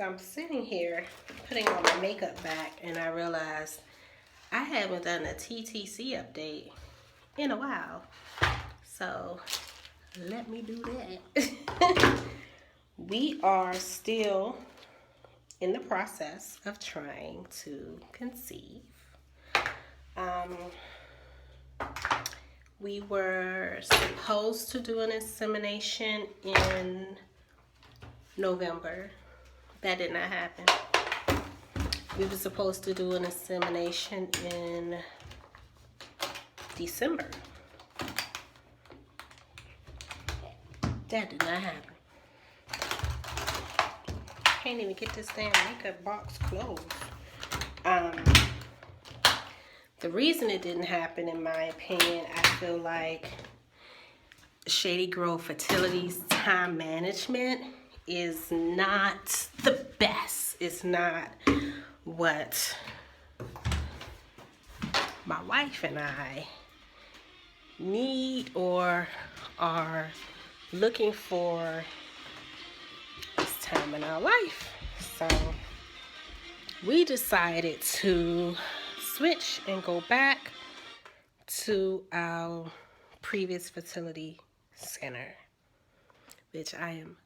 So I'm sitting here putting all my makeup back, and I realized I haven't done a TTC update in a while. So let me do that. We are still in the process of trying to conceive. We were supposed to do an insemination in November. That did not happen. We were supposed to do an insemination in December. That did not happen. Can't even get this damn makeup box closed. The reason it didn't happen, in my opinion, I feel like Shady Grove Fertility's time management is not the best. It's not what my wife and I need or are looking for this time in our life. So we decided to switch and go back to our previous fertility center, which I am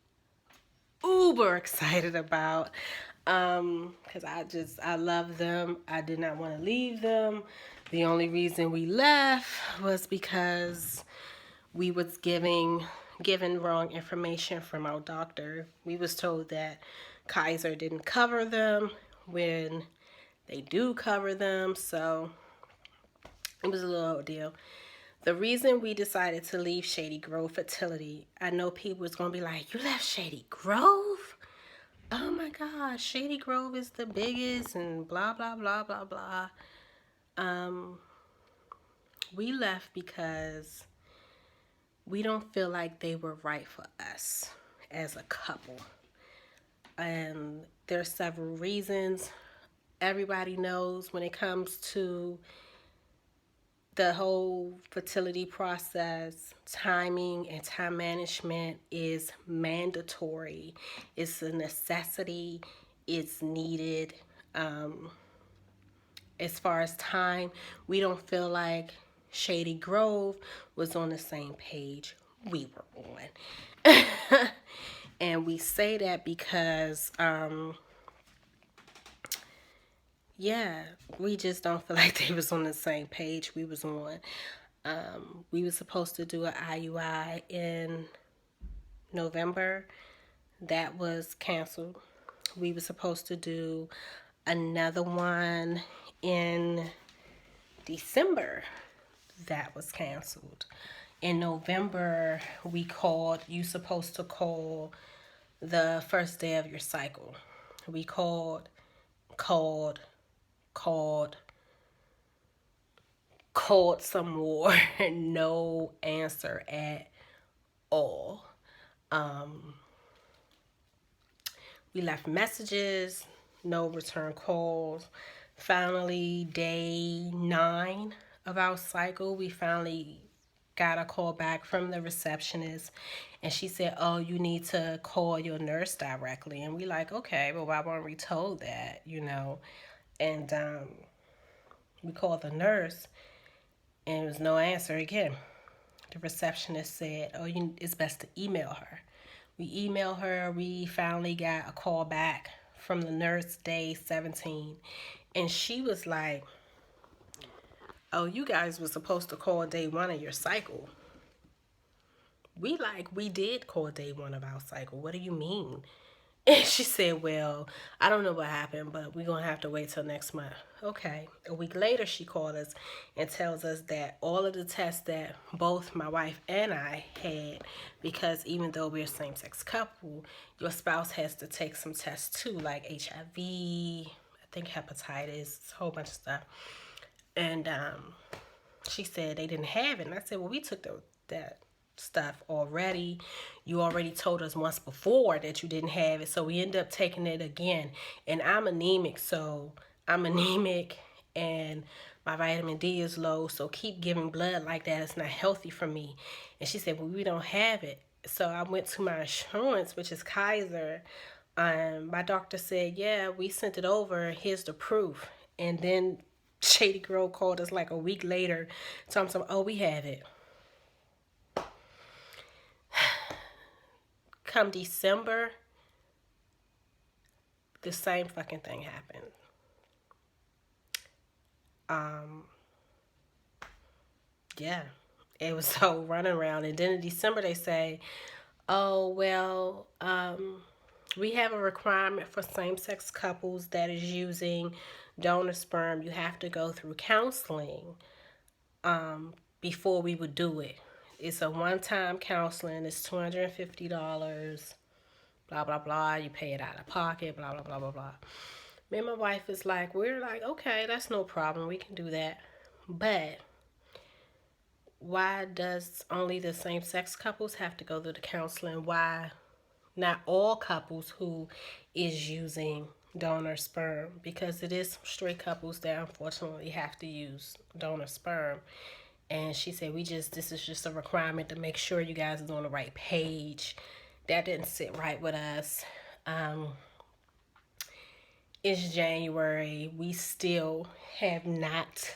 uber excited about, because I love them. I did not want to leave them. The only reason we left was because we was given wrong information from our doctor. We was told that Kaiser didn't cover them when they do cover them, so it was a little deal. The reason we decided to leave Shady Grove Fertility, I know people was going to be like, you left Shady Grove? Oh my gosh, Shady Grove is the biggest and blah, blah, blah, blah, blah. We left because we don't feel like they were right for us as a couple. And there's several reasons. Everybody knows when it comes to the whole fertility process, timing and time management is mandatory. It's a necessity. It's needed. As far as time, we don't feel like Shady Grove was on the same page we were on. And we say that because we just don't feel like they was on the same page we was on. We were supposed to do an IUI in November. That was canceled. We were supposed to do another one in December. That was canceled. In November, we called. You supposed to call the first day of your cycle. We called some more. No answer at all. We left messages, no return calls. Finally, day 9 of our cycle, we finally got a call back from the receptionist, and she said, oh, you need to call your nurse directly. And we like, okay, but why weren't we told that, And we called the nurse, and there was no answer again. The receptionist said, oh, it's best to email her. We emailed her. We finally got a call back from the nurse day 17. And she was like, oh, you guys were supposed to call day 1 of your cycle. We did call day 1 of our cycle. What do you mean? And she said, well, I don't know what happened, but we're going to have to wait till next month. Okay. A week later, she called us and tells us that all of the tests that both my wife and I had, because even though we're a same-sex couple, your spouse has to take some tests too, like HIV, I think hepatitis, a whole bunch of stuff. And she said they didn't have it. And I said, well, we took that stuff already. You already told us once before that you didn't have it, so we end up taking it again. And I'm anemic, and my vitamin D is low, so keep giving blood like that. It's not healthy for me. And she said, well, we don't have it. So I went to my insurance, which is Kaiser, My doctor said, yeah, we sent it over. Here's the proof. And then Shady Grove called us like a week later. So I'm oh, we have it. Come December, the same fucking thing happened. Yeah, it was so running around. And then in December, they say, oh, well, we have a requirement for same-sex couples that is using donor sperm. You have to go through counseling before we would do it. It's a one-time counseling. It's $250. Blah, blah, blah. You pay it out of pocket. Blah, blah, blah, blah, blah. Me and my wife is like, we're like, okay, that's no problem. We can do that. But why does only the same-sex couples have to go through the counseling? Why not all couples who is using donor sperm? Because it is straight couples that unfortunately have to use donor sperm. And she said, this is just a requirement to make sure you guys are on the right page. That didn't sit right with us. It's January. We still have not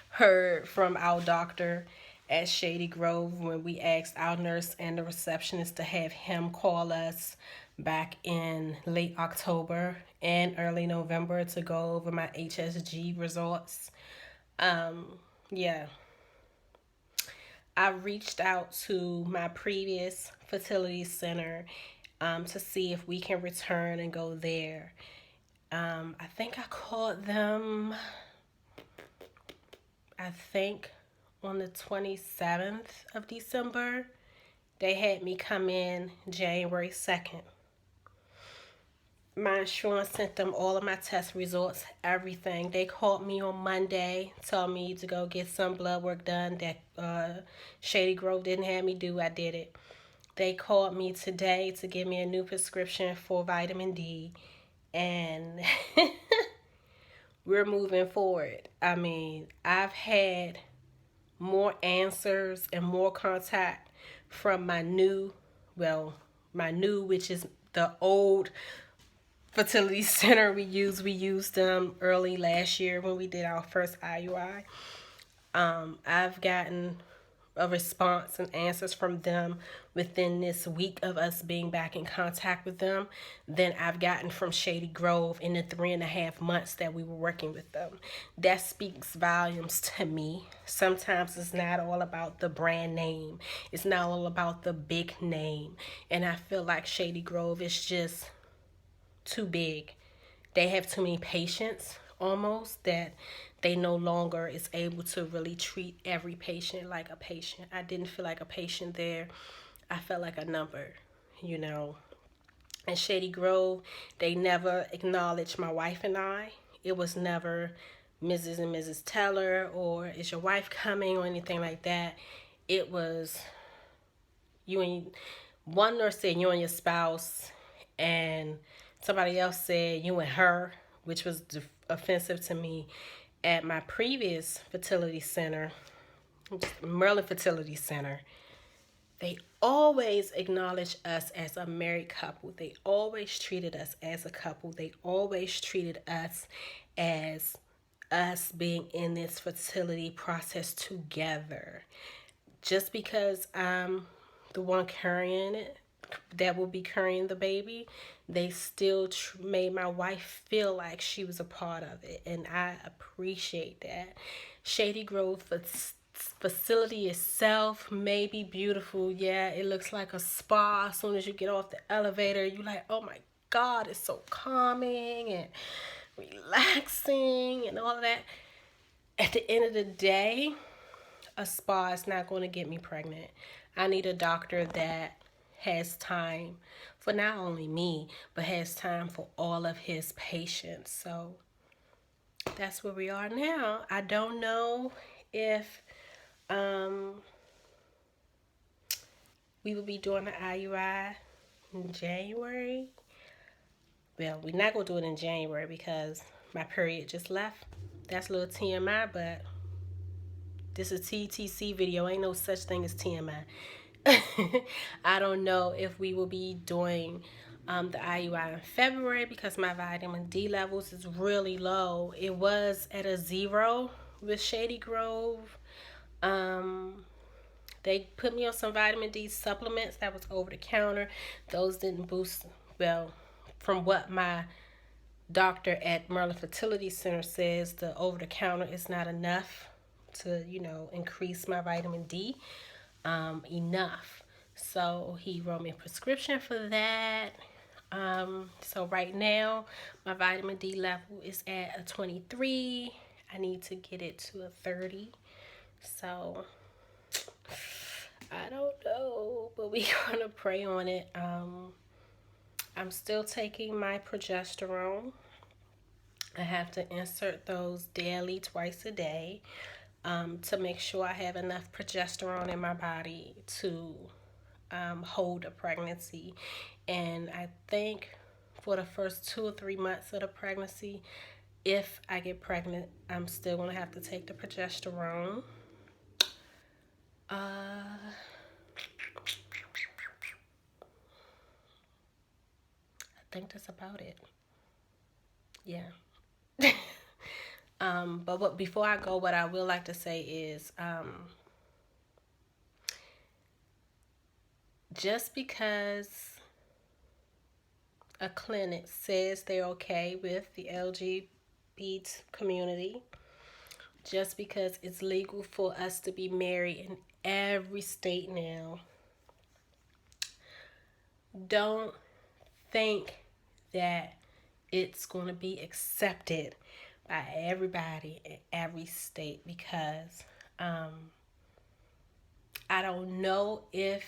heard from our doctor at Shady Grove when we asked our nurse and the receptionist to have him call us back in late October and early November to go over my HSG results. Yeah. I reached out to my previous fertility center to see if we can return and go there. I think I called them, on the 27th of December. They had me come in January 2nd. My insurance sent them all of my test results, everything. They called me on Monday, told me to go get some blood work done that Shady Grove didn't have me do. I did it. They called me today to give me a new prescription for vitamin D, and we're moving forward. I mean, I've had more answers and more contact from my new, which is the old fertility center we used them early last year when we did our first IUI. I've gotten a response and answers from them within this week of us being back in contact with them than I've gotten from Shady Grove in the 3.5 months that we were working with them. That speaks volumes to me. Sometimes it's not all about the brand name. It's not all about the big name. And I feel like Shady Grove is just too big. They have too many patients almost that they no longer is able to really treat every patient like a patient. I didn't feel like a patient there. I felt like a number, you know. In Shady Grove, they never acknowledged my wife and I. It was never Mrs. and Mrs. Teller or is your wife coming or anything like that. It was one nurse said you and your spouse, and somebody else said you and her, which was offensive to me. At my previous fertility center, Merlin Fertility Center, they always acknowledged us as a married couple. They always treated us as a couple. They always treated us as us being in this fertility process together. Just because I'm the one carrying it, that will be carrying the baby, they still made my wife feel like she was a part of it, and I appreciate that. Shady Grove facility itself may be beautiful. Yeah, it looks like a spa. As soon as you get off the elevator, you're like, oh my God, it's so calming and relaxing and all of that. At the end of the day, a spa is not going to get me pregnant. I need a doctor that has time for not only me, but has time for all of his patients. So that's where we are now. I don't know if we will be doing the IUI in January. Well, we're not going to do it in January because my period just left. That's a little TMI, but this is a TTC video. Ain't no such thing as TMI. I don't know if we will be doing the IUI in February because my vitamin D levels is really low. It was at a 0 with Shady Grove. Um, they put me on some vitamin D supplements that was over the counter. Those didn't boost, well, from what my doctor at Merlin Fertility Center says, the over the counter is not enough to, increase my vitamin D enough. So he wrote me a prescription for that. So right now, my vitamin D level is at a 23. I need to get it to a 30. So I don't know, but we're gonna pray on it. I'm still taking my progesterone. I have to insert those daily, twice a day, to make sure I have enough progesterone in my body to hold a pregnancy. And I think for the first 2 or 3 months of the pregnancy, if I get pregnant, I'm still going to have to take the progesterone. I think that's about it. Yeah. But before I go, what I will like to say is just because a clinic says they're okay with the LGBT community, just because it's legal for us to be married in every state now, don't think that it's going to be accepted by everybody in every state because I don't know if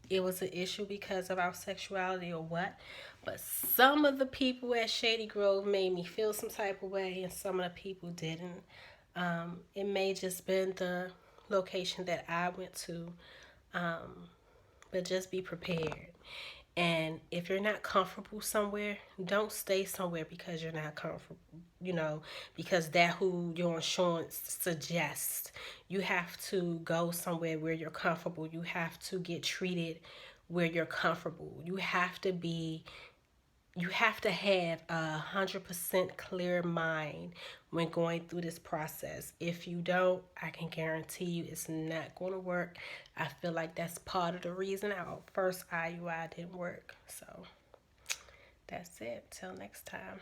it was an issue because of our sexuality or what, but some of the people at Shady Grove made me feel some type of way and some of the people didn't. It may just been the location that I went to, but just be prepared. And if you're not comfortable somewhere, don't stay somewhere because you're not comfortable, because that who your insurance suggests. You have to go somewhere where you're comfortable. You have to get treated where you're comfortable. You have to have 100% clear mind when going through this process. If you don't, I can guarantee you it's not going to work. I feel like that's part of the reason our first IUI didn't work. So that's it. Till next time.